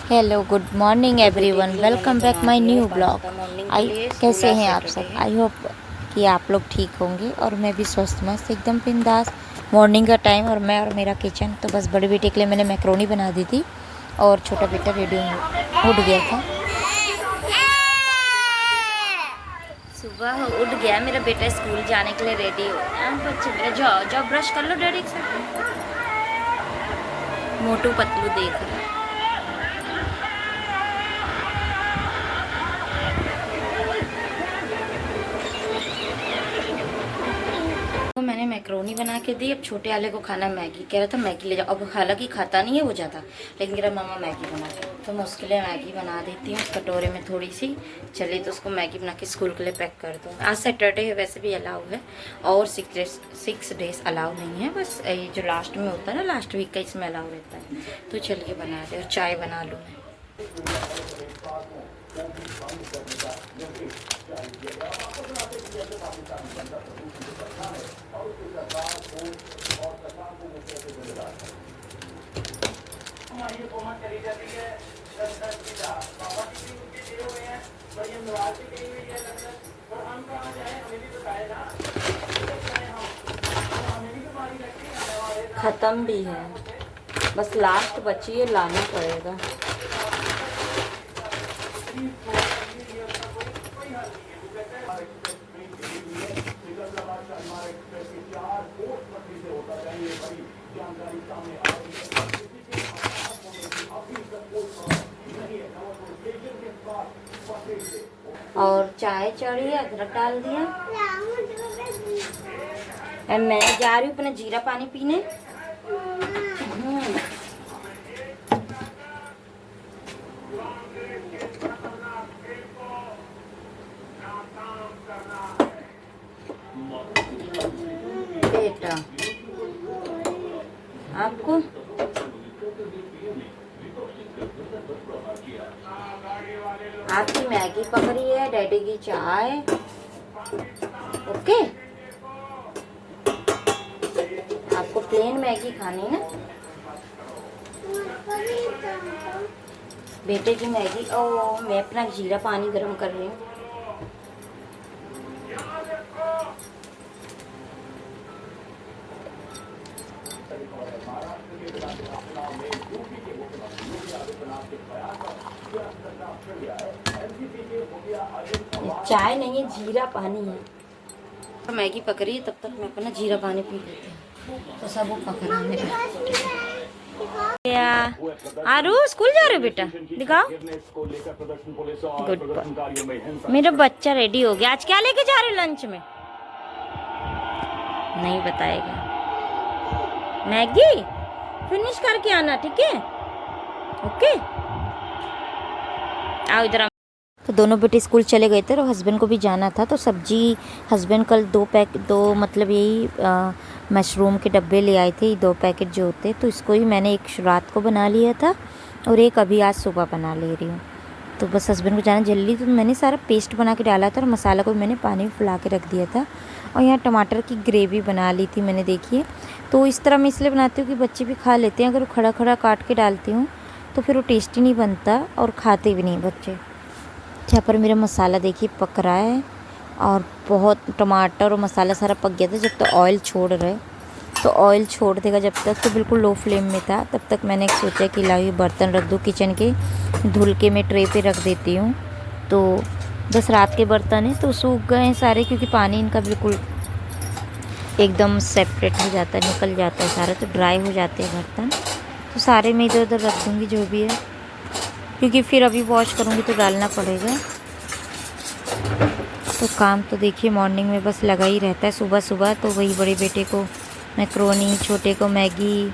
Hello good morning everyone, welcome back my new blog. आई कैसे हैं आप सब? आई होप कि आप लोग ठीक होंगे और मैं भी स्वस्थ मस्त एकदम बिंदास। मॉर्निंग का टाइम और मैं और मेरा किचन। तो बस बड़े बेटे के लिए मैंने मैक्रोनी बना दी थी और छोटा बेटा रेडी उठ गया था। सुबह उठ गया मेरा बेटा, स्कूल जाने के लिए रेडी हो गया। बच्चे मेरा जाओ जाओ ब्रश कर लो डैडी से। मोटू पतलू देख रहा है। तो मैंने मैक्रोनी बना के दी। अब छोटे वाले को खाना मैगी, कह रहा था मैगी ले जाओ। अब हालांकि खाता नहीं है वो ज़्यादा, लेकिन कह रहा मामा मैगी बना दो। तो मैं उसके लिए मैगी बना देती हूँ कटोरे में थोड़ी सी। चलिए तो उसको मैगी बना के स्कूल के लिए पैक कर दूँ। आज सैटरडे है, वैसे भी अलाउ है और 6 डेज अलाउ नहीं है। बस ये जो लास्ट में होता है ना, लास्ट वीक का, इसमें अलाउ रहता है। तो चलिए बना दे और चाय बना लूँ मैं। ख़त्म भी है, बस लास्ट बची है, लाना पड़ेगा। और चाय चढ़ी, अदरक डाल दिया। मैं जा रही हूँ अपना जीरा पानी पीने। बेटा आपको आपकी मैगी पकड़ी है, डैडी की चाय। ओके, आपको प्लेन मैगी खानी है ना बेटे की मैगी। ओ मैं अपना जीरा पानी गर्म कर रही हूँ। चाय नहीं है, जीरा पानी है। तो मैगी पक रही है, तब तक मैं अपना जीरा पानी पी लेती हूँ। तो सब वो पक रहा है मेरा। आरू स्कूल जा रहे हो बेटा? दिखाओ। गुड, मेरा बच्चा रेडी हो गया। आज क्या लेके जा रहे हो लंच में? नहीं बताएगा। मैगी फिनिश करके आना, ठीक है? ओके, आओ इधर। तो दोनों बेटे स्कूल चले गए थे और हस्बैंड को भी जाना था। तो सब्जी हस्बैंड कल दो मतलब यही मशरूम के डब्बे ले आए थे, 2 पैकेट जो होते। तो इसको ही मैंने एक रात को बना लिया था और एक अभी आज सुबह बना ले रही हूँ। तो बस हस्बैंड को जाना जल्दी, तो मैंने सारा पेस्ट बना के डाला था और मसाला को मैंने पानी में फुला के रख दिया था। और यहाँ टमाटर की ग्रेवी बना ली थी मैंने, देखिए। तो इस तरह मैं इसलिए बनाती हूँ कि बच्चे भी खा लेते हैं। अगर वो खड़ा खड़ा काट के डालती हूँ तो फिर वो टेस्टी नहीं बनता और खाते भी नहीं बच्चे। यहाँ पर मेरा मसाला देखिए पक रहा है और बहुत टमाटर और मसाला सारा पक गया था। जब तक ऑयल छोड़ रहे, तो ऑयल छोड़ देगा जब तक, तो बिल्कुल लो फ्लेम में था। तब तक मैंने सोचा कि लाओ ये बर्तन रख दूँ किचन के, धुल के मैं ट्रे पे रख देती हूँ। तो बस रात के बर्तन है तो सूख गए हैं सारे, क्योंकि पानी इनका बिल्कुल एकदम सेपरेट हो जाता है, निकल जाता है सारा, तो ड्राई हो जाते हैं बर्तन। तो सारे मैं इधर उधर रख दूँगी जो भी है, क्योंकि फिर अभी वॉश करूँगी तो डालना पड़ेगा। तो काम तो देखिए मॉर्निंग में बस लगा ही रहता है सुबह सुबह। तो वही बड़े बेटे को मैक्रोनी, छोटे को मैगी,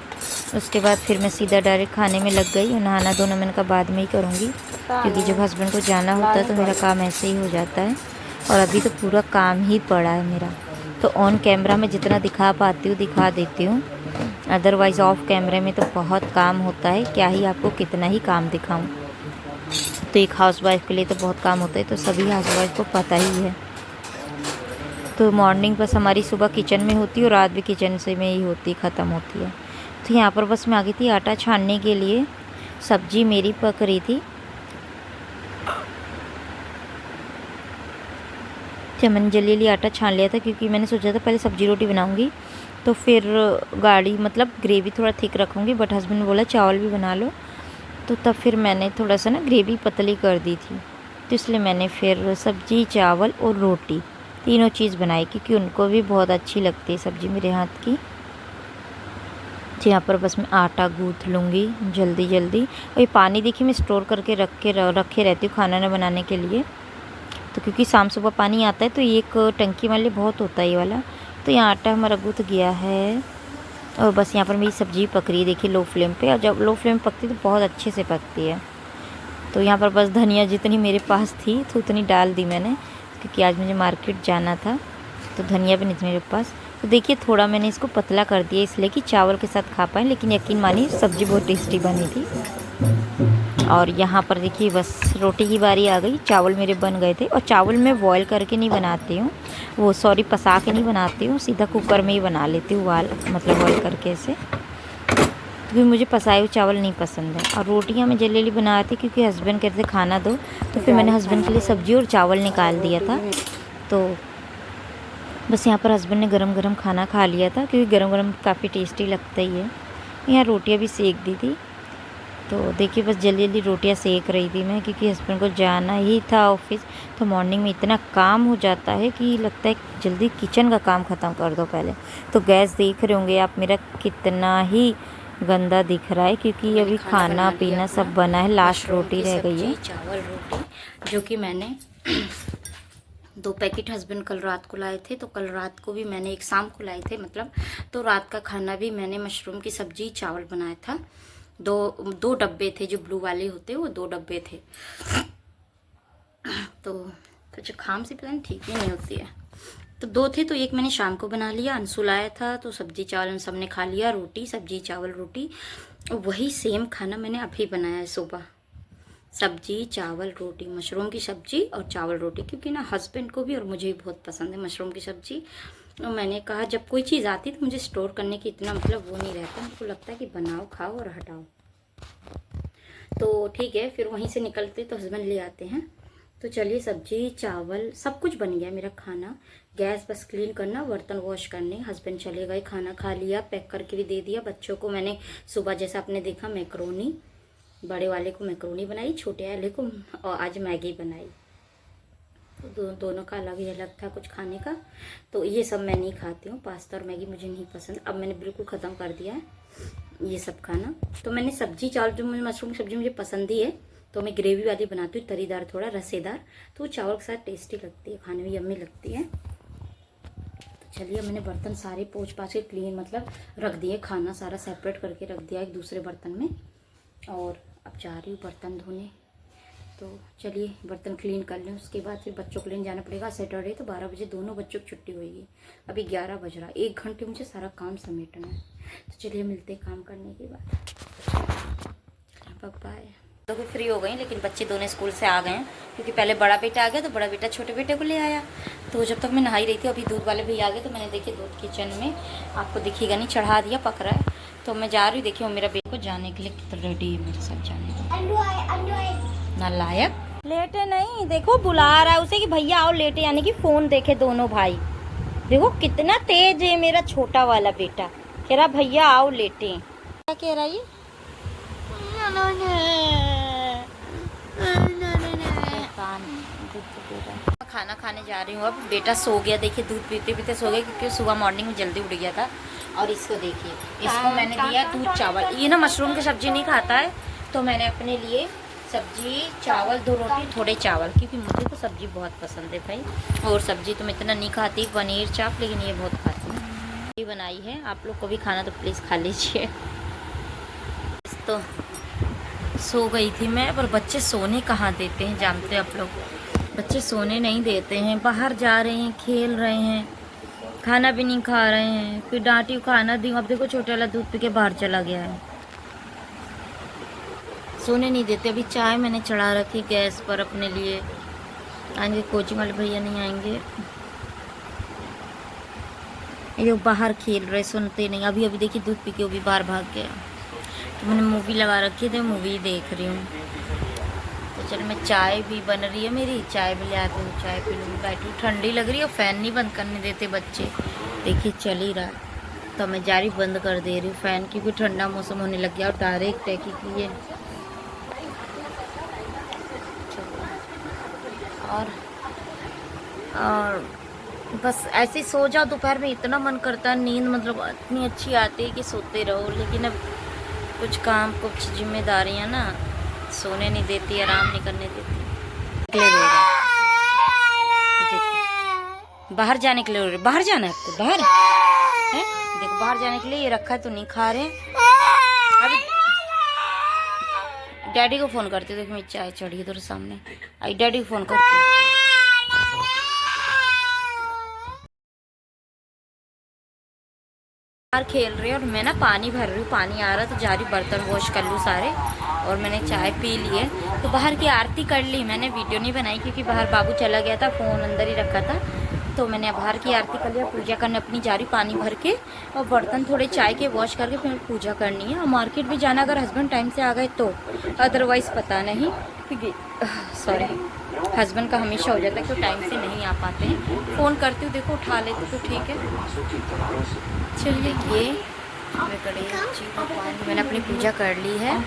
उसके बाद फिर मैं सीधा डायरेक्ट खाने में लग गई। नहाना धोना मैंने कहा बाद में ही करूँगी, क्योंकि जब हस्बैंड को जाना होता है तो मेरा काम ऐसे ही हो जाता है। और अभी तो पूरा काम ही पड़ा है मेरा। तो ऑन कैमरा में जितना दिखा पाती हूँ दिखा देती हूँ, अदरवाइज़ ऑफ कैमरे में तो बहुत काम होता है। क्या ही आपको कितना ही काम दिखाऊँ। तो एक हाउसवाइफ के लिए तो बहुत काम होता है, तो सभी हाउसवाइफ को पता ही है। तो मॉर्निंग बस हमारी सुबह किचन में होती है और रात भी किचन से में ही होती ख़त्म होती है। तो यहाँ पर बस मैं आ गई थी आटा छानने के लिए। सब्जी मेरी पक रही थी। जब मैंने जल्दी जल्दी आटा छान लिया था क्योंकि मैंने सोचा था पहले सब्जी रोटी बनाऊंगी तो फिर गाढ़ी मतलब ग्रेवी थोड़ा थिक रखूंगी, बट हस्बैंड ने बोला चावल भी बना लो, तो तब फिर मैंने थोड़ा सा ना ग्रेवी पतली कर दी थी। तो इसलिए मैंने फिर सब्जी चावल और रोटी तीनों चीज़ बनाई क्योंकि उनको भी बहुत अच्छी लगती है सब्ज़ी मेरे हाथ की। तो यहाँ पर बस मैं आटा गूँथ लूँगी जल्दी जल्दी। और ये पानी देखिए मैं स्टोर करके रखे रहती हूँ खाना न बनाने के लिए, तो क्योंकि शाम सुबह पानी आता है तो एक टंकी वाले बहुत होता है ये वाला। तो यहाँ आटा हमारा गूँथ गया है और बस यहाँ पर मेरी सब्ज़ी पक रही है देखिए लो फ्लेम पे। और जब लो फ्लेम पकती है तो बहुत अच्छे से पकती है। तो यहाँ पर बस धनिया जितनी मेरे पास थी तो उतनी डाल दी मैंने, क्योंकि आज मुझे मार्केट जाना था तो धनिया भी नहीं थी मेरे पास। तो देखिए थोड़ा मैंने इसको पतला कर दिया इसलिए कि चावल के साथ खा पाएँ, लेकिन यकीन मानिए सब्ज़ी बहुत टेस्टी बनी थी। और यहाँ पर देखिए बस रोटी की बारी आ गई। चावल मेरे बन गए थे और चावल मैं बॉयल करके नहीं बनाती हूँ, वो सॉरी पसा के नहीं बनाती हूँ, सीधा कुकर में ही बना लेती हूँ मतलब बॉयल करके ऐसे, क्योंकि मुझे पसाए हुए चावल नहीं पसंद है। और रोटियाँ मैं जल्दी जल्दी बनाती क्योंकि हस्बैंड कहते थे खाना दो, तो फिर मैंने हस्बैंड के लिए सब्ज़ी और चावल निकाल दिया था। तो बस यहाँ पर हस्बैंड ने गरम गरम खाना खा लिया था क्योंकि गरम गरम काफ़ी टेस्टी लगता ही है। यहाँ रोटियाँ भी सेक दी थी। तो देखिए बस जल्दी जल्दी रोटियाँ सेक रही थी मैं, क्योंकि हस्बैंड को जाना ही था ऑफिस। तो मॉर्निंग में इतना काम हो जाता है कि लगता है जल्दी किचन का काम ख़त्म कर दो पहले। तो गैस देख रहे होंगे आप मेरा कितना ही गंदा दिख रहा है, क्योंकि अभी खाना पीना सब बना है, लास्ट रोटी रह गई है। चावल रोटी जो कि मैंने 2 पैकेट हस्बैंड कल रात को लाए थे, तो कल रात को भी मैंने एक शाम को लाए थे मतलब। तो रात का खाना भी मैंने मशरूम की सब्जी चावल बनाया था। दो डब्बे थे जो ब्लू वाले होते हैं, वो 2 डब्बे थे। तो जो खाम से पता नहीं ठीक ही नहीं होती है, तो 2 थे तो एक मैंने शाम को बना लिया। अंशु लाया था तो सब्जी चावल सब ने खा लिया, रोटी सब्जी चावल रोटी। वही सेम खाना मैंने अभी बनाया है सुबह, सब्जी चावल रोटी, मशरूम की सब्जी और चावल रोटी, क्योंकि ना हस्बैंड को भी और मुझे भी बहुत पसंद है मशरूम की सब्जी। और मैंने कहा जब कोई चीज़ आती तो मुझे स्टोर करने की इतना मतलब वो नहीं रहता, मुझको लगता है कि बनाओ खाओ और हटाओ। तो ठीक है, फिर वहीं से निकलते तो हस्बैंड ले आते हैं। तो चलिए सब्जी चावल सब कुछ बन गया मेरा खाना। गैस बस क्लीन करना, बर्तन वॉश करने। हस्बैंड चले गए, खाना खा लिया, पैक करके भी दे दिया। बच्चों को मैंने सुबह जैसा आपने देखा मैक्रोनी, बड़े वाले को मैक्रोनी बनाई, छोटे वाले को और आज मैगी बनाई। तो दोनों का अलग ही अलग था कुछ खाने का। तो ये सब मैं नहीं खाती हूँ, पास्ता और मैगी मुझे नहीं पसंद। अब मैंने बिल्कुल ख़त्म कर दिया है ये सब खाना। तो मैंने सब्जी चावल जो मुझे मशरूम की सब्जी मुझे पसंद ही है, तो मैं ग्रेवी वाली बनाती हूँ, तरीदार थोड़ा रसेदार, तो चावल के साथ टेस्टी लगती है, खाने में यम्मी लगती है। तो चलिए मैंने बर्तन सारे पोंछ पाछ के क्लीन मतलब रख दिए, खाना सारा सेपरेट करके रख दिया एक दूसरे बर्तन में। और अब जा रही हूँ बर्तन धोने। तो चलिए बर्तन क्लीन कर लें, उसके बाद फिर बच्चों को लेने जाना पड़ेगा। सैटरडे तो 12 बजे दोनों बच्चों की छुट्टी होगी। अभी 11 बज रहा, 1 घंटे मुझे सारा काम समेटना है। तो चलिए मिलते हैं काम करने के बाद। बाय। तो भी फ्री हो गई, लेकिन बच्चे दोनों स्कूल से आ गए हैं, क्योंकि पहले बड़ा बेटा आ गया तो बड़ा बेटा छोटे बेटे को ले आया। तो जब तक मैं नहाई रही थी अभी दूध वाले भैया आ गए, तो मैंने देखिए दूध किचन में आपको दिखेगा नहीं चढ़ा दिया, पक रहा है। तो मैं जा रही हूँ, देखिए मेरा बेटे को जाने के लिए कितना रेडी है मेरे साथ जाने को। ना लायक लेटे नहीं, देखो बुला रहा है उसे कि भैया आओ लेटे, यानी कि फोन देखे दोनों भाई। देखो कितना तेज है मेरा छोटा वाला बेटा, कह रहा भैया आओ लेटे। क्या कह रहा है? खाना खाने जा रही हूँ अब। बेटा सो गया, देखिए दूध पीते पीते सो गया, क्योंकि सुबह मॉर्निंग में जल्दी उठ गया था। और इसको देखिए, इसको मैंने दिया दूध चावल। ये ना मशरूम की सब्जी नहीं खाता है, तो मैंने अपने लिए सब्जी चावल 2 रोटी थोड़े चावल, क्योंकि मुझे तो सब्जी बहुत पसंद है भाई। और सब्जी तो मैं इतना नहीं खाती, पनीर चाप, लेकिन ये बहुत खाती हूँ। ये बनाई है, आप लोग को भी खाना तो प्लीज़ खा लीजिए। तो सो गई थी मैं, पर बच्चे सोने कहाँ देते हैं, जानते हैं आप लोग, बच्चे सोने नहीं देते हैं। बाहर जा रहे हैं, खेल रहे हैं, खाना भी नहीं खा रहे हैं। फिर डांटी खाना दी, अब देखो छोटा वाला दूध पी के बाहर चला गया है, सोने नहीं देते। अभी चाय मैंने चढ़ा रखी गैस पर अपने लिए, आएंगे कोचिंग वाले भैया नहीं आएंगे। ये बाहर खेल रहे, सुनते नहीं। अभी अभी देखिए दूध पी के वो भी बाहर भाग गया। तो मैंने मूवी लगा रखी थी, मूवी देख रही हूँ। तो चल मैं चाय भी बन रही है मेरी, चाय भी ले आती हूँ, चाय पी लूँगी। बैठी हूँ, ठंडी लग रही है, फ़ैन नहीं बंद करने देते बच्चे, देखिए चल ही रहा है। तो मैं जा रही बंद कर दे रही हूँ फ़ैन, क्योंकि ठंडा मौसम होने लग गया और डायरेक्ट है क्योंकि ये और बस ऐसे ही सो जाओ। दोपहर में इतना मन करता है, नींद मतलब इतनी अच्छी आती है कि सोते रहो, लेकिन अब कुछ काम कुछ जिम्मेदारियां ना सोने नहीं देती, आराम नहीं करने देती। निकले रो रहे, बाहर जाने के लिए रो रहे। बाहर जाना है आपको, बाहर है देखो, बाहर जाने के लिए ये रखा है तो नहीं खा रहे। अभी डैडी को फ़ोन करती हूँ, देखो मेरी चाय चढ़ी है तेरे सामने, आई डैडी को फ़ोन करती हूँ। बाहर खेल रहे हैं और मैं ना पानी भर रही हूँ, पानी आ रहा तो जा रही बर्तन वॉश कर लूँ सारे। और मैंने चाय पी ली है, तो बाहर की आरती कर ली। मैंने वीडियो नहीं बनाई क्योंकि बाहर बाबू चला गया था, फ़ोन अंदर ही रखा था। तो मैंने बाहर की आरती कर लिया, पूजा करने अपनी जा रही पानी भर के, और बर्तन थोड़े चाय के वॉश करके फिर पूजा करनी है। और मार्केट भी जाना अगर हस्बैंड टाइम से आ गए तो, अदरवाइज़ पता नहीं, क्योंकि सॉरी हस्बैंड का हमेशा हो जाता है कि टाइम से नहीं आ पाते हैं। फ़ोन करती हूँ, देखो उठा लेते तो ठीक है। चलिए ये मैंने अपनी पूजा कर ली है।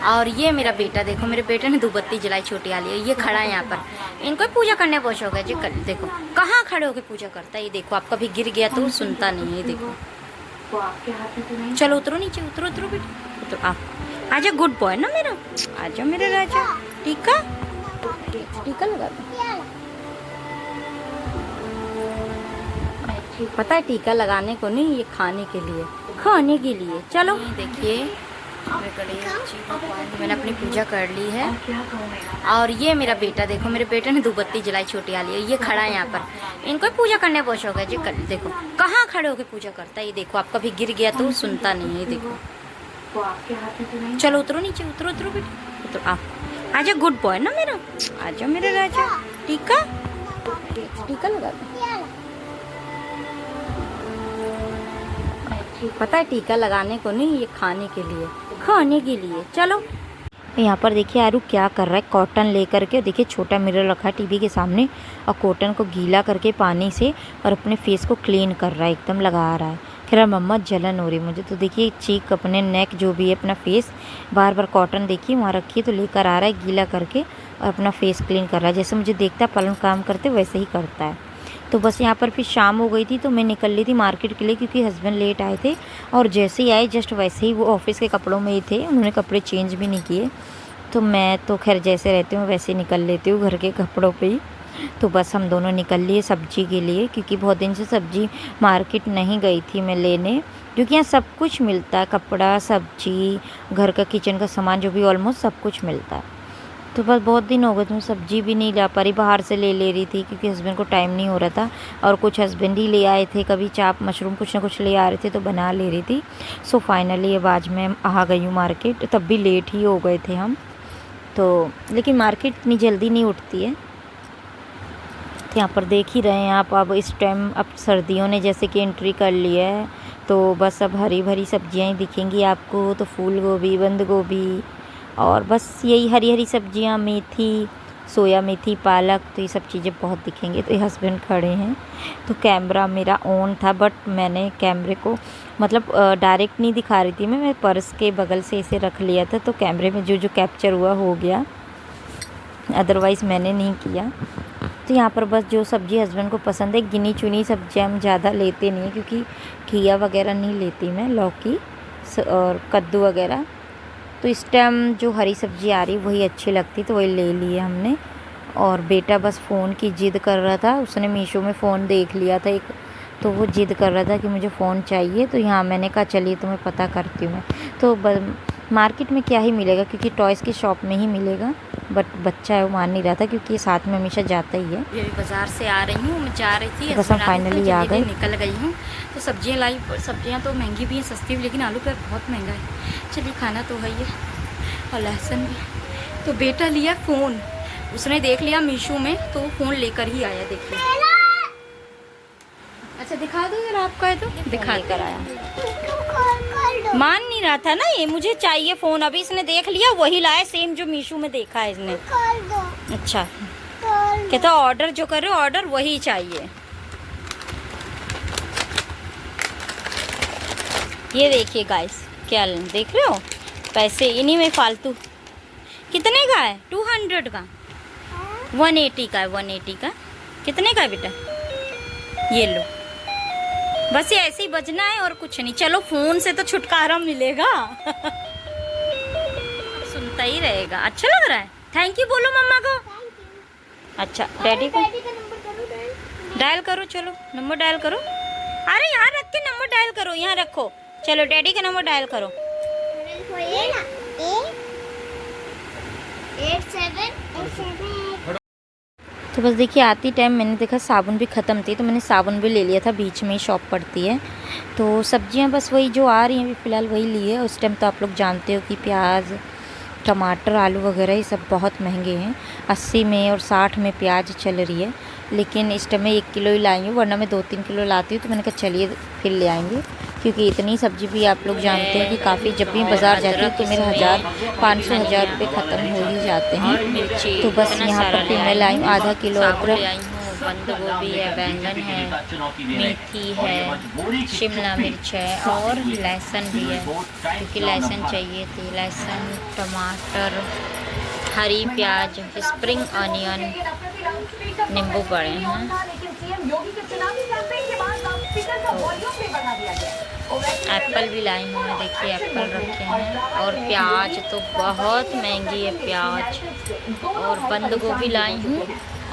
और ये मेरा बेटा, देखो मेरे बेटे ने धूपबत्ती जलाई छोटी वाली है, ये खड़ा है यहाँ पर। इनको पूजा करने बहुत शौक है जी। देखो कहाँ खड़े होकर पूजा करता है, ये देखो। आप कभी गिर गया तो सुनता नहीं है, देखो। चलो उतरो नीचे, उतरो उतरो बेटा, उतरो। आप आजा, गुड बॉय ना मेरा, आजा मेरे राजा। टीका टीका लगा दो, पता है टीका लगाने को नहीं, ये खाने के लिए, खाने के लिए। चलो देखिए मैंने अपनी पूजा कर ली है। और ये मेरा बेटा, देखो मेरे बेटे ने धूपबत्ती जलाई छोटी वाली है, ये खड़ा है यहाँ पर। इनको पूजा करने बहुत शौक है जी। देखो कहाँ खड़े होकर पूजा करता है, ये देखो। आप कभी गिर गया तो सुनता नहीं है, देखो। चलो उतरो नीचे, उतरो उतरो बेटा, उतरो। आप आजा, गुड बॉय ना मेरा, आजा मेरे राजा। टीका टीका लगा दो, पता है टीका लगाने को नहीं, ये खाने के लिए, खाने के लिए। चलो यहाँ पर देखिए आरू क्या कर रहा है, कॉटन लेकर के, देखिए छोटा मिरर रखा है टीवी के सामने, और कॉटन को गीला करके पानी से और अपने फेस को क्लीन कर रहा है, एकदम लगा रहा है। फिर मम्मा जलन हो रही मुझे, तो देखिए चीक अपने नेक जो भी है अपना फेस, बार बार कॉटन देखिए वहाँ रखिए तो लेकर आ रहा है गीला करके, और अपना फेस क्लीन कर रहा है। जैसे मुझे देखता है पलन काम करते वैसे ही करता है। तो बस यहाँ पर फिर शाम हो गई थी, तो मैं निकल ली थी मार्केट के लिए, क्योंकि हस्बैंड लेट आए थे। और जैसे ही आए जस्ट वैसे ही वो ऑफिस के कपड़ों में ही थे, उन्होंने कपड़े चेंज भी नहीं किए। तो मैं तो खैर जैसे रहती हूँ वैसे निकल लेती हूँ घर के कपड़ों पे ही। तो बस हम दोनों निकल लिए सब्जी के लिए, क्योंकि बहुत दिन से सब्जी मार्केट नहीं गई थी मैं लेने, क्योंकि यहाँ सब कुछ मिलता है, कपड़ा, सब्जी, घर का किचन का सामान जो भी ऑलमोस्ट सब कुछ मिलता है। तो बस बहुत दिन हो गए तो मैं सब्जी भी नहीं ला पा रही, बाहर से ले रही थी, क्योंकि हस्बैंड को टाइम नहीं हो रहा था। और कुछ हस्बैंड ही ले आए थे, कभी चाप मशरूम कुछ ना कुछ ले आ रहे थे, तो बना ले रही थी। सो फाइनली अब आज मैं आ गई हूँ मार्केट, तब भी लेट ही हो गए थे हम तो, लेकिन मार्केट इतनी जल्दी नहीं उठती है। तो यहाँ पर देख ही रहे हैं आप, अब इस टाइम अब सर्दियों ने जैसे कि एंट्री कर लिया है, तो बस अब हरी भरी सब्जियाँ ही दिखेंगी आपको। तो फूल गोभी, बंद गोभी, और बस यही हरी हरी सब्जियां, मेथी, सोया मेथी, पालक, तो ये सब चीज़ें बहुत दिखेंगी। तो ये हस्बैंड खड़े हैं, तो कैमरा मेरा ऑन था, बट मैंने कैमरे को मतलब डायरेक्ट नहीं दिखा रही थी मैं पर्स के बगल से इसे रख लिया था, तो कैमरे में जो जो कैप्चर हुआ हो गया, अदरवाइज़ मैंने नहीं किया। तो यहाँ पर बस जो सब्ज़ी हस्बैंड को पसंद है, गिनी चुनी सब्जियाँ हम ज़्यादा लेते नहीं हैं, क्योंकि घिया वगैरह नहीं लेती मैं, लौकी और कद्दू वगैरह। तो इस टाइम जो हरी सब्ज़ी आ रही वही अच्छी लगती, तो वही ले ली है हमने। और बेटा बस फ़ोन की ज़िद कर रहा था, उसने मीशो में फ़ोन देख लिया था एक, तो वो ज़िद कर रहा था कि मुझे फ़ोन चाहिए। तो यहाँ मैंने कहा चलिए तो मैं पता करती हूँ मैं, तो मार्केट में क्या ही मिलेगा, क्योंकि टॉयज़ की शॉप में ही मिलेगा, बट बच्चा है वो मान नहीं रहा था, क्योंकि ये साथ में हमेशा जाता ही है। ये बाज़ार से आ रही हूँ, मैं जा रही थी, बस हम फाइनली आ गए, निकल गई हूँ। तो सब्जियाँ लाई, सब्जियाँ तो महंगी भी हैं, सस्ती भी, लेकिन आलू प्याज बहुत महंगा है। चलिए खाना तो है ही, और लहसुन भी। तो बेटा लिया फ़ोन, उसने देख लिया मीशो में, तो फ़ोन लेकर ही आया। देखिए, अच्छा दिखा दो यार, आपका है तो दिखा कर आया। मान नहीं रहा था ना, ये मुझे चाहिए फ़ोन। अभी इसने देख लिया, वही लाया सेम जो मीशो में देखा है इसने। अच्छा, कहता ऑर्डर जो कर रहे हो ऑर्डर वही चाहिए। ये देखिए गाइस, क्या देख रहे हो, पैसे इन्हीं में फालतू। कितने का है? 200 का, 180 का है, 180 का। कितने का है बेटा? ये लो, बस ये ऐसे ही बजना है और कुछ नहीं। चलो फोन से तो छुटकारा मिलेगा। सुनता ही रहेगा। अच्छा लग रहा है। थैंक यू बोलो मम्मा को। अच्छा, डैडी को डायल करो। चलो नंबर डायल करो। अरे यहाँ रख के नंबर डायल करो, यहाँ रखो। चलो डैडी का नंबर डायल करो। 87 तो बस देखिए, आती टाइम मैंने देखा साबुन भी ख़त्म थी, तो मैंने साबुन भी ले लिया था। बीच में ही शॉप पड़ती है, तो सब्जियां बस वही जो आ रही हैं अभी फ़िलहाल वही ली है। उस टाइम तो आप लोग जानते हो कि प्याज, टमाटर, आलू वगैरह ये सब बहुत महंगे हैं। 80 में और 60 में प्याज चल रही है, लेकिन इस टाइम मैं 1 किलो ही लाई हूँ, वरना मैं 2-3 किलो लाती हूँ। तो मैंने कहा चलिए फिर ले आएंगे, क्योंकि इतनी सब्ज़ी भी आप लोग जानते हैं कि काफ़ी, जब भी बाज़ार जाती हूँ तो मेरे 1000-500 रुपये ख़त्म हो ही जाते हैं। तो बस यहाँ पर फिर मैं लाई हूँ आधा किलो अदरक, बंद गोभी है, बैंगन है, मेथी है, शिमला मिर्च है और लहसुन भी है, क्योंकि लहसुन चाहिए थी। लहसुन, टमाटर, हरी प्याज, स्प्रिंग अनियन, नींबू पड़े हैं। एप्पल भी लाई हूँ मैं, देखिए एप्पल रखे हैं। और प्याज तो बहुत महंगी है प्याज। और बंद गोभी लाई हूँ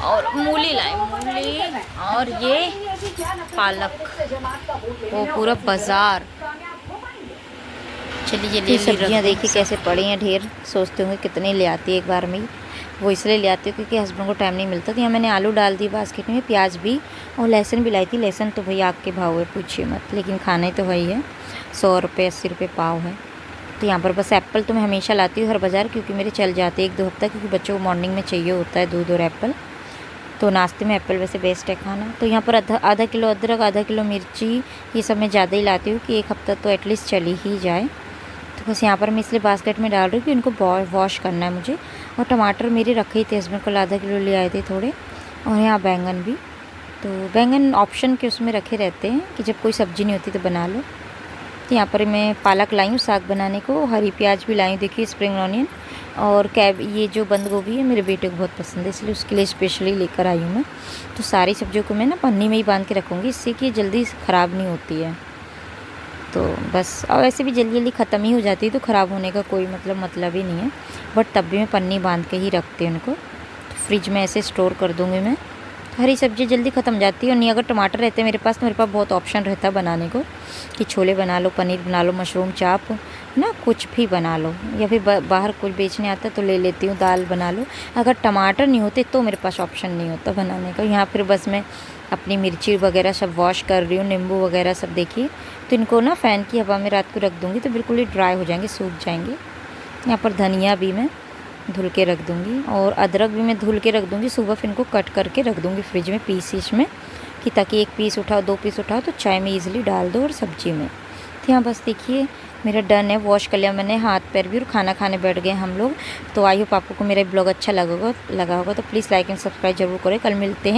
और मूली लाई, मूली और ये पालक, वो पूरा बाजार। चलिए ये सब्जियाँ देखिए कैसे पड़ी हैं ढेर। सोचते होंगे कितने ले आती है एक बार में ही। वो इसलिए ले आती हूँ क्योंकि हस्बैंड को टाइम नहीं मिलता। तो यहाँ मैंने आलू डाल दी बास्केट में, प्याज भी, और लहसुन भी लाई थी। लहसुन तो भैया आग के भाव है, पूछिए मत, लेकिन खाना ही तो वही है। 100 रुपये 80 रुपये पाव है। तो यहाँ पर बस एप्पल तो मैं हमेशा लाती हूँ हर बाज़ार, क्योंकि मेरे चल जाते हैं 1-2 हफ्ता, क्योंकि बच्चों को मॉर्निंग में चाहिए होता है दूध और एप्पल। तो नाश्ते में एप्पल वैसे बेस्ट है खाना। तो यहाँ पर आधा किलो अदरक, आधा किलो मिर्ची, ये सब मैं ज़्यादा ही लाती हूँ कि 1 हफ्ता तो एटलीस्ट चली ही जाए। तो बस यहाँ पर मैं इसलिए बास्केट में डाल रही हूँ कि इनको वॉश करना है मुझे। और टमाटर मेरे रखे ही थे, हस्बैंड कल आधा किलो ले आए थे थोड़े। और यहाँ बैंगन भी, तो बैंगन ऑप्शन के उसमें रखे रहते हैं कि जब कोई सब्ज़ी नहीं होती तो बना लो। तो यहाँ पर मैं पालक लाई हूँ साग बनाने को, हरी प्याज भी लाई हूँ, देखिए स्प्रिंग ऑनियन। और ये जो बंद गोभी है मेरे बेटे को बहुत पसंद है, इसलिए उसके लिए स्पेशली लेकर आई हूँ मैं। तो सारी सब्जियों को मैं ना पन्नी में ही बांध के रखूँगी, इससे कि जल्दी ख़राब नहीं होती है। तो बस, और वैसे भी जल्दी जल्दी ख़त्म ही हो जाती है, तो ख़राब होने का कोई मतलब ही नहीं है। बट तब भी मैं पन्नी बांध के ही रखती हूँ उनको। तो फ्रिज में ऐसे स्टोर कर दूँगी मैं। हरी सब्ज़ी जल्दी ख़त्म जाती है। और नहीं अगर टमाटर रहते मेरे पास, तो मेरे पास बहुत ऑप्शन रहता है बनाने को, कि छोले बना लो, पनीर बना लो, मशरूम चाप ना, कुछ भी बना लो। या फिर बाहर कुछ बेचने आता तो ले लेती हूँ, दाल बना लो। अगर टमाटर नहीं होते तो मेरे पास ऑप्शन नहीं होता बनाने का। यहाँ फिर बस मैं अपनी मिर्ची वगैरह सब वॉश कर रही हूँ, नींबू वगैरह सब देखिए। तो इनको ना फ़ैन की हवा में रात को रख दूँगी, तो बिल्कुल ही ड्राई हो जाएंगे, सूख जाएंगे। यहाँ पर धनिया भी मैं धुल के रख दूँगी, और अदरक भी मैं धुल के रख दूँगी। सुबह फिर इनको कट करके रख दूँगी फ्रिज में पीस में, कि ताकि 1 पीस उठाओ, 2 पीस उठाओ तो चाय में ईज़िली डाल दो और सब्जी में। तो यहाँ बस देखिए मेरा डन है, वॉश कर लिया मैंने हाथ पैर भी, और खाना खाने बैठ गए हम लोग। तो आई होप आपको मेरा ब्लॉग अच्छा लगा होगा। तो प्लीज़ लाइक एंड सब्सक्राइब जरूर करें। कल मिलते हैं।